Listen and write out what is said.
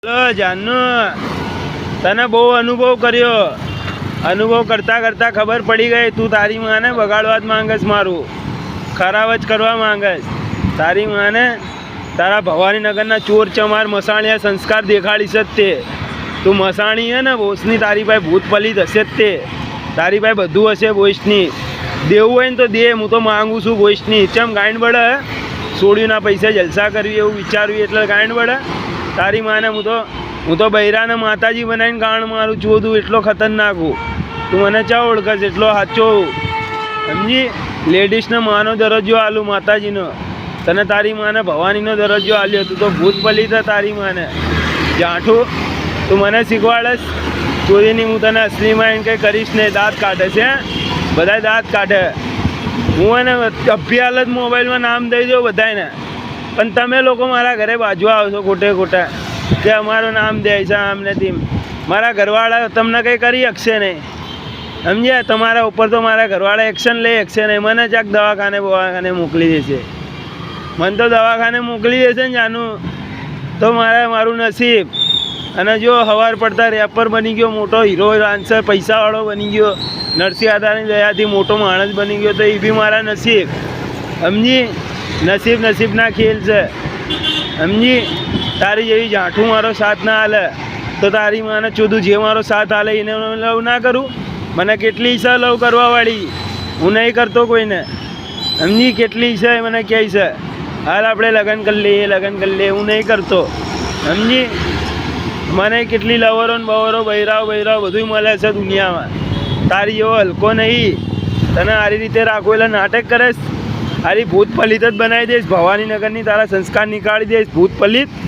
Hello Janu, તને બહુ અનુભવ કર્યો. અનુભવ કરતાં કરતાં ખબર પડી ગઈ તું તારી માને બગાડવા જ માંગસ, મારું ખરાબ જ કરવા માંગસ. તારી માને તારા ભવાનીનગરના ચોર ચમાર મસાણિયા સંસ્કાર દેખાડીશ જ તે. તું મસાણી હે ને બોસની, તારી પાસે ભૂત પલિત હશે જ તે. તારી પાસે બધું હશે બોસની. દેવું હોય ને તો દે, હું તો માંગુ છું બોસની. ચમ ગાંડ બળે સોળીના પૈસે જલસા કરવી એવું વિચારવી એટલે ગાંડ બળે તારી માને. હું તો બૈરાને માતાજી બનાવીને ગાણ મારું ચોદું, એટલો ખતરનાક હું. તું મને ચા ઓળખસ એટલો સાચો સમજી. લેડીઝને માનો દરજ્જો આલું માતાજીનો, તને તારી માને ભવાનીનો દરજ્જો આલ્યો. તું તો ભૂત પલિત તારી માને જાઠું. તું મને શીખવાડસ ચોરીની, હું તને અસલીમાં એને કંઈ કરીશ નહીં. દાંત કાઢે છે બધા, દાંત કાઢે. હું એને અભ્યાલ જ મોબાઈલમાં નામ દઈ દઉં બધાને, પણ તમે લોકો મારા ઘરે બાજવા આવશો ખોટે ખોટા કે અમારું નામ દે છે આમને તેમ. મારા ઘરવાળા તમને કંઈ કરી શકશે નહીં સમજ્યા. તમારા ઉપર તો મારા ઘરવાળા એક્શન લઈ શકશે નહીં. મને ચાક દવાખાને મોકલી દેશે. મને તો દવાખાને મોકલી દેશે ને જાનું તો મારું નસીબ. અને જો સવાર પડતા રેપર બની ગયો, મોટો હીરો ડાન્સર પૈસાવાળો બની ગયો, નરસિંહ આદાની દયાથી મોટો માણસ બની ગયો તો એ બી મારા નસીબ સમજી. નસીબના ખેલ છે સમજી. તારી જેવી જાઠું મારો સાથ ના હાલે તો તારી માને ચોદું જે મારો સાથ હાલે એને લવ ના કરું. મને કેટલી ઈચ્છા લવ કરવાવાળી, હું નહીં કરતો કોઈને સમજી. કેટલી ઈચ્છા એ મને કહે છે હાલ આપણે લગ્ન કરી લઈએ, હું નહીં કરતો સમજી. મને કેટલી લવરો ને બવરો બૈરાઓ બધું મળે છે દુનિયામાં. તારી જેવો હલકો નહીં. તને સારી રીતે રાખો એટલે નાટક કરેશ. સારી ભૂત પલિત જ બનાવી દઈશ. ભવાનીનગરની તારા સંસ્કાર નીકાળી દઈશ ભૂત પલિત.